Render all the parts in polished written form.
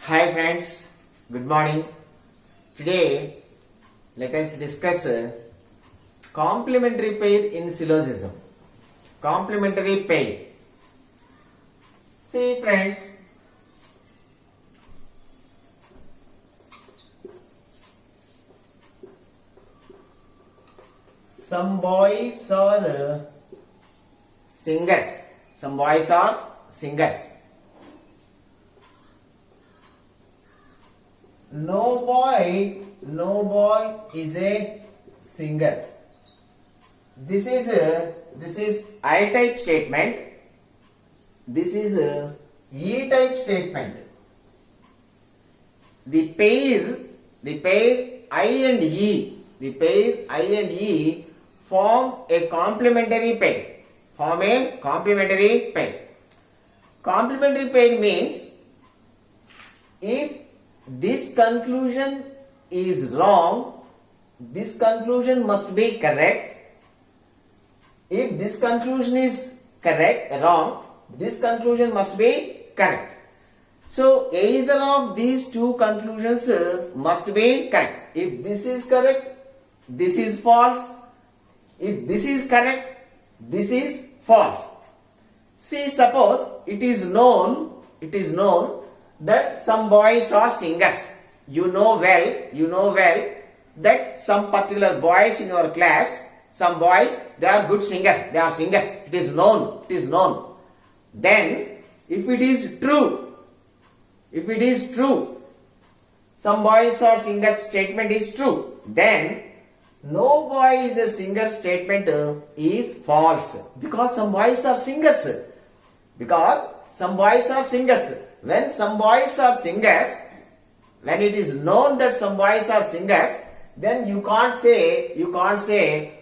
Hi friends, good morning. Today let us discuss complementary pair in syllogism. Complementary pair. See friends, some boys are singers. Some boys are singers. No boy is a singer. This is I type statement. This is a E type statement. The pair I and E, form a complementary pair. Complementary pair means if this conclusion is wrong, this conclusion must be correct. If this conclusion is wrong, this conclusion must be correct. So either of these two conclusions must be correct. If this is correct, this is false. If this is correct, this is false. See, suppose it is known that some boys are singers. You know well that some particular boys in your class, some boys, they are good singers. They are singers. It is known. Then, if it is true, some boys are singers statement is true, then no boy is a singer statement is false, because some boys are singers. When some boys are singers, when it is known that some boys are singers, then you can't say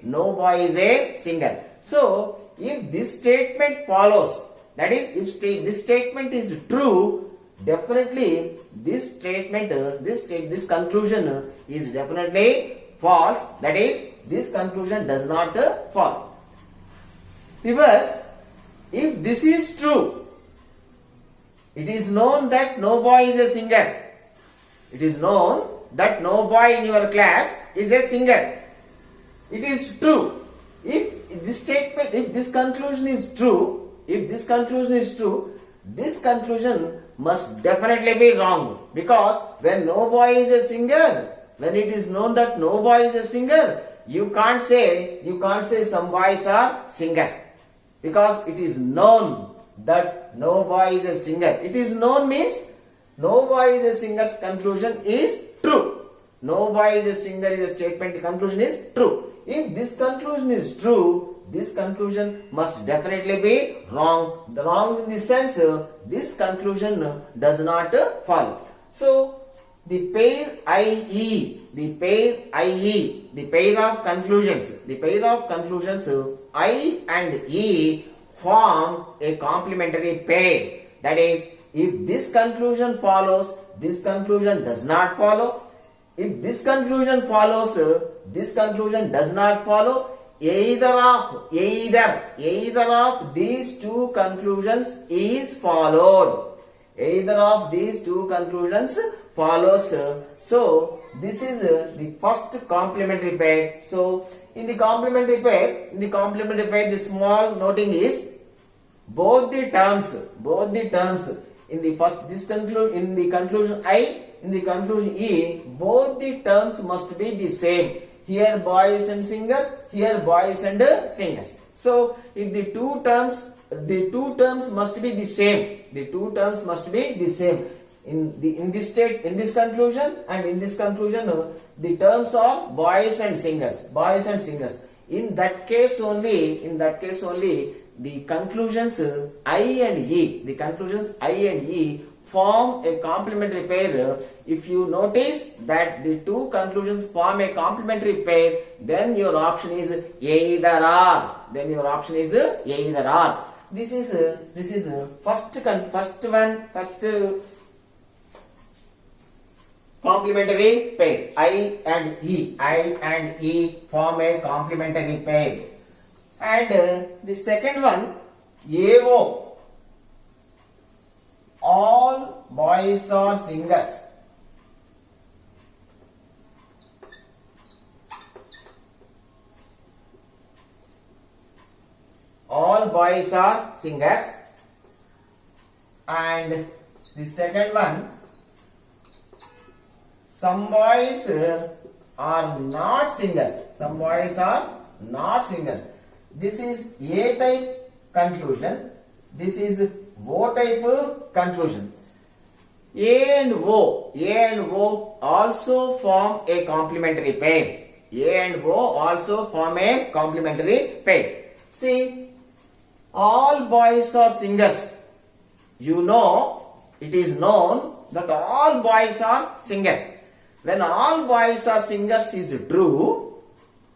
no boy is a singer. So if this statement follows, that is, if this statement is true, definitely this statement, this conclusion is definitely false. That is, this conclusion does not follow. Reverse, if this is true, it is known that no boy is a singer. It is known that no boy in your class is a singer. It is true. If this conclusion is true, this conclusion must definitely be wrong. Because when no boy is a singer, when it is known that no boy is a singer, you can't say some boys are singers. Because it is known that no boy is a singer. It is known means no boy is a singer's conclusion is true. No boy is a singer is a statement conclusion is true. If this conclusion is true, this conclusion must definitely be wrong. The wrong in the sense this conclusion does not follow. So the pair IE, the pair of conclusions I and E form a complementary pair. That is, if this conclusion follows, this conclusion does not follow. If this conclusion follows, this conclusion does not follow. Either of these two conclusions is followed. Either of these two conclusions follows. So this is the first complementary pair. So in the complementary pair, the small noting is both the terms in the first in the conclusion I, in the conclusion E, both the terms must be the same. Here boys and singers, here boys and singers. So if the two terms must be the same. In this conclusion and in this conclusion, the terms are boys and singers. In that case only, the conclusions I and E, form a complementary pair. If you notice that the two conclusions form a complementary pair, then your option is either or. This is first complementary pair. I and E form a complementary pair. And the second one, AO, all boys boys are singers. All boys are singers. And the second one, some boys are not singers. Some boys are not singers. This is A type conclusion. This is O type conclusion. A and O also form a complementary pair. A and O also form a complementary pair. See, all boys are singers. You know, it is known that all boys are singers. When all boys are singers is true,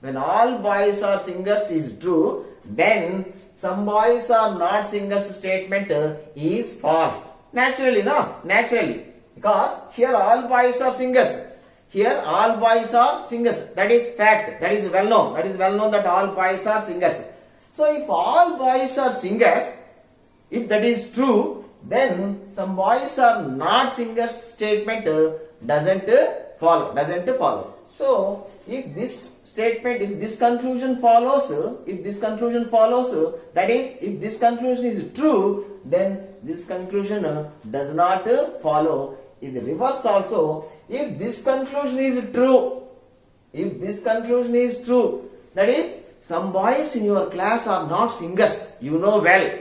when all boys are singers is true, then some boys are not singers statement is false. Naturally, no? Naturally. Because here all boys are singers. Here all boys are singers. That is fact. That is well known. That is well known that all boys are singers. So if all boys are singers, if that is true, then some boys are not singers statement doesn't follow. So if this statement, if this conclusion follows, that is, if this conclusion is true, then this conclusion does not follow. In the reverse also, if this conclusion is true, that is, some boys in your class are not singers. You know well,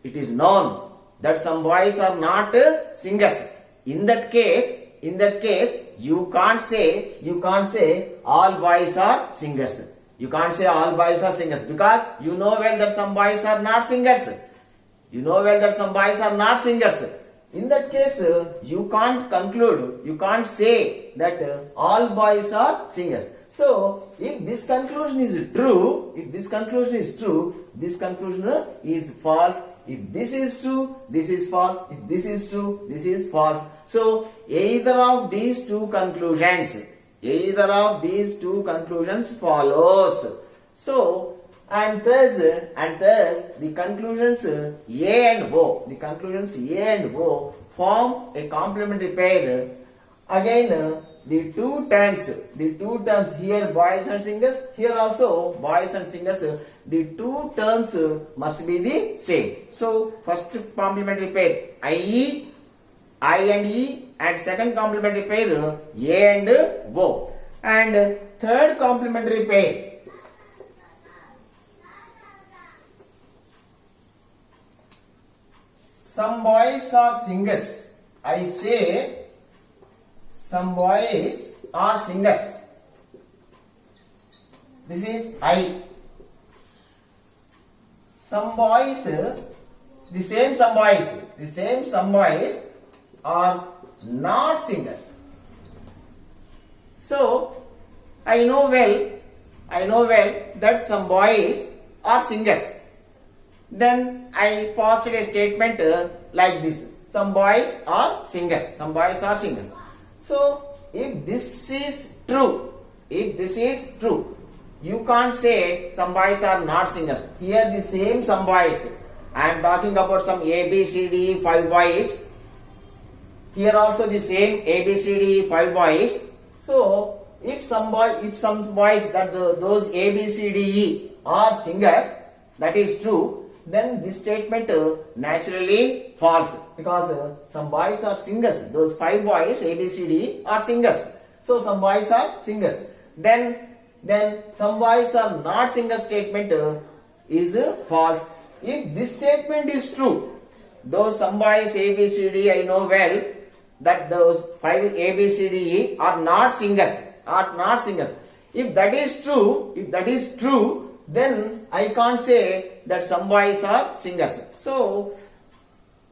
it is known that some boys are not singers. In that case, you can't say all boys are singers. You can't say all boys are singers because you know well that some boys are not singers. In that case, you can't conclude, you can't say that all boys are singers. So, if this conclusion is true, this conclusion is false. If this is true, this is false. If this is true, this is false. So, either of these two conclusions follows. So, and thus the conclusions A and O form a complementary pair. Again, the two terms here boys and singers, here also boys and singers, the two terms must be the same. So first complementary pair I and E, and second complementary pair A and O, and third complementary pair some boys are singers. I say some boys are singers. This is I. Some boys, the same some boys are not singers. So I know well that some boys are singers. Then I passed a statement like this: some boys are singers. So if this is true, you can't say some boys are not singers. Here the same some boys. I am talking about some A, B, C, D, E, 5 boys. Here also the same A, B, C, D, E, 5 boys. So if some boys that those A, B, C, D, E are singers, that is true, then this statement naturally false, because some boys are singers. Those 5 boys A, B, C, D, E are singers. So some boys are singers. Then some boys are not singers statement is false. If this statement is true, those some boys A, B, C, D, I know well that those 5 A, B, C, D, E are not singers. If that is true, then I can't say that some boys are singers. So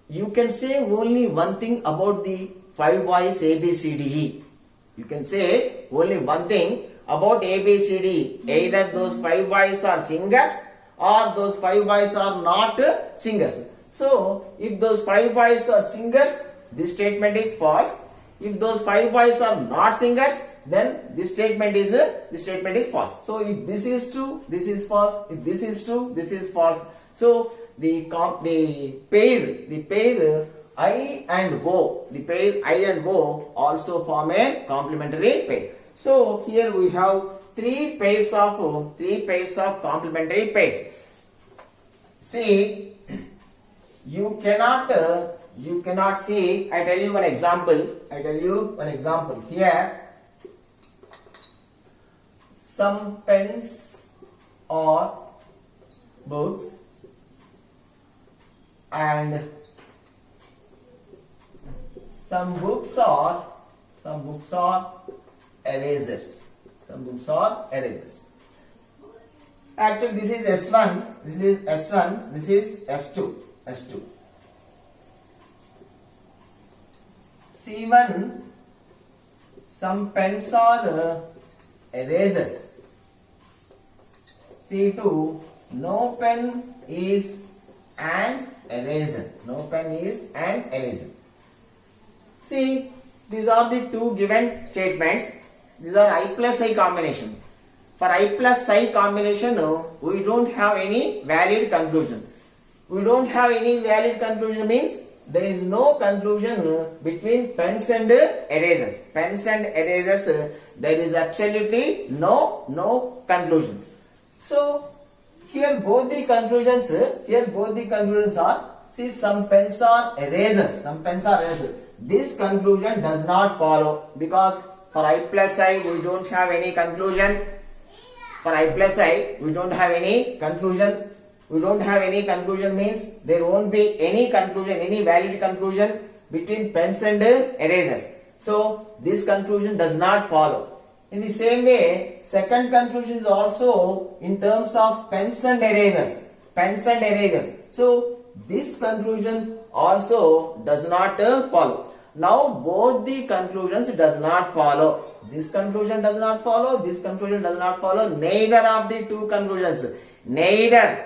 you can say only one thing about the 5 boys A, B, C, D, E. You can say only one thing about A, B, C, D. Either those 5 boys are singers or those 5 boys are not singers. So if those 5 boys are singers, this statement is false. If those 5 boys are not singers, then this statement is false. So if this is true, this is false. If this is true, this is false. So the pair I and O, the pair I and O also form a complementary pair. So here we have three pairs of complementary pairs. See, you cannot see. I tell you one example. Here, some pens or books and some books are erasers. Actually, this is S1, this is S1, this is S2. C1, some pens are erasers. C2, no pen is an eraser. See, these are the two given statements. These are I plus I combination. For I plus I combination, we don't have any valid conclusion. Means there is no conclusion between pens and erasers. There is absolutely no conclusion. So here both the conclusions are, see, some pens are erasers. This conclusion does not follow, because for I plus I we don't have any conclusion. We don't have any conclusion means there won't be any valid conclusion between pens and erasers. So this conclusion does not follow. In the same way, second conclusion is also in terms of pens and erasers. So this conclusion also does not follow. Now both the conclusions does not follow. This conclusion does not follow. Neither of the two conclusions. Neither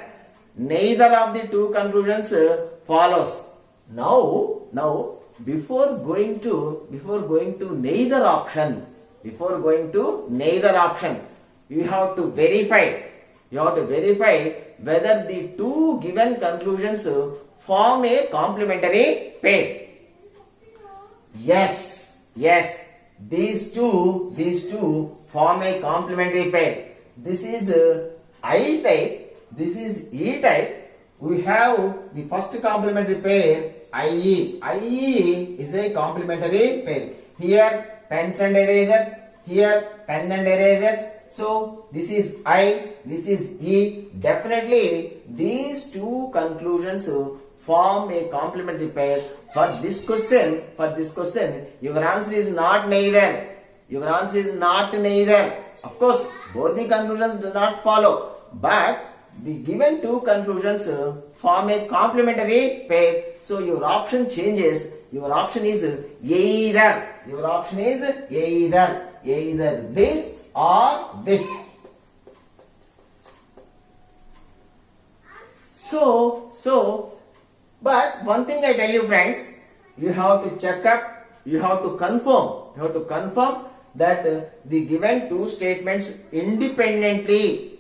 of the two conclusions follows. Now before going to neither option, you have to verify whether the two given conclusions form a complementary pair. Yes, these two form a complementary pair. This is I type. This is E type. We have the first complementary pair IE. IE is a complementary pair. Here pens and erasers. Here pen and erasers. So this is I. This is E. Definitely these two conclusions form a complementary pair. For this question, your answer is not neither. Of course, both the conclusions do not follow, but the given two conclusions form a complementary pair. So your option changes. Your option is either. Either this or this. But one thing I tell you, friends, you have to check up, you have to confirm that the given two statements independently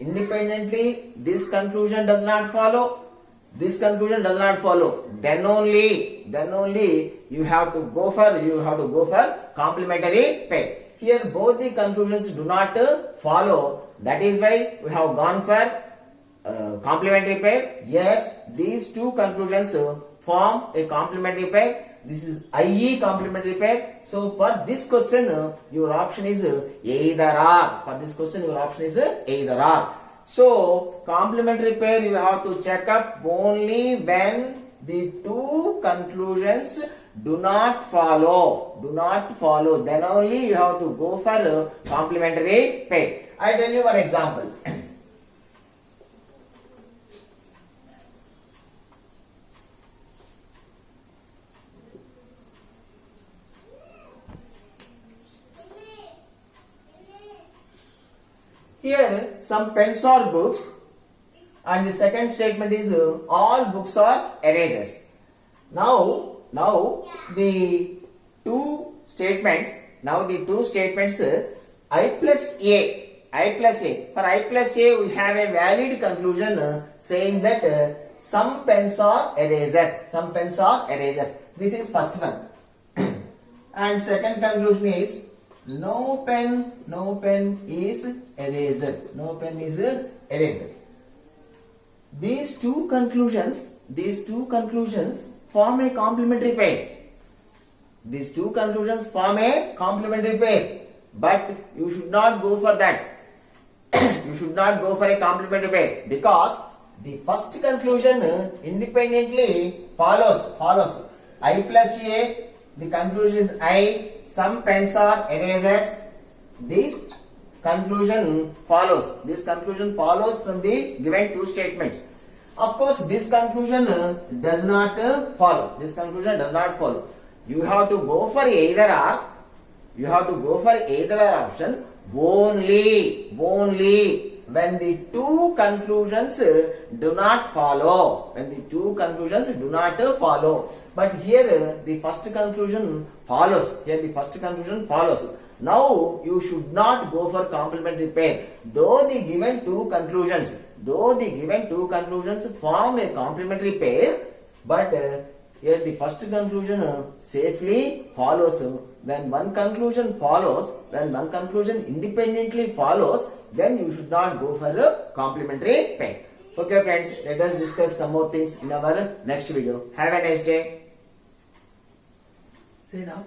this conclusion does not follow. Then only you have to go for complementary pair. Here both the conclusions do not follow. That is why we have gone for complementary pair. Yes, these two conclusions form a complementary pair. This is IE complementary pair. So for this question, your option is either or. So complementary pair you have to check up only when the two conclusions do not follow. Then only you have to go for a complementary pair. I tell you one example. Here some pens are books, and the second statement is all books are erasers. Now the two statements I plus A. For I plus A we have a valid conclusion saying that some pens are erasers. Some pens are erasers. This is first one. And second conclusion is no pen is eraser. No pen is eraser. These two conclusions form a complementary pair. These two conclusions form a complementary pair. But you should not go for that. You should not go for a complementary pair, because the first conclusion independently follows. I plus A, the conclusion is I, some pens are erasers. This conclusion follows. This conclusion follows from the given two statements. Of course, this conclusion does not follow. This conclusion does not follow. You have to go for either or. You have to go for either or option only when the two conclusions do not follow. When the two conclusions do not follow. But here the first conclusion follows. Now you should not go for complementary pair. Though the given two conclusions form a complementary pair, but here the first conclusion safely follows. When one conclusion independently follows, then you should not go for a complementary pair. Okay friends, let us discuss some more things in our next video. Have a nice day. Say now.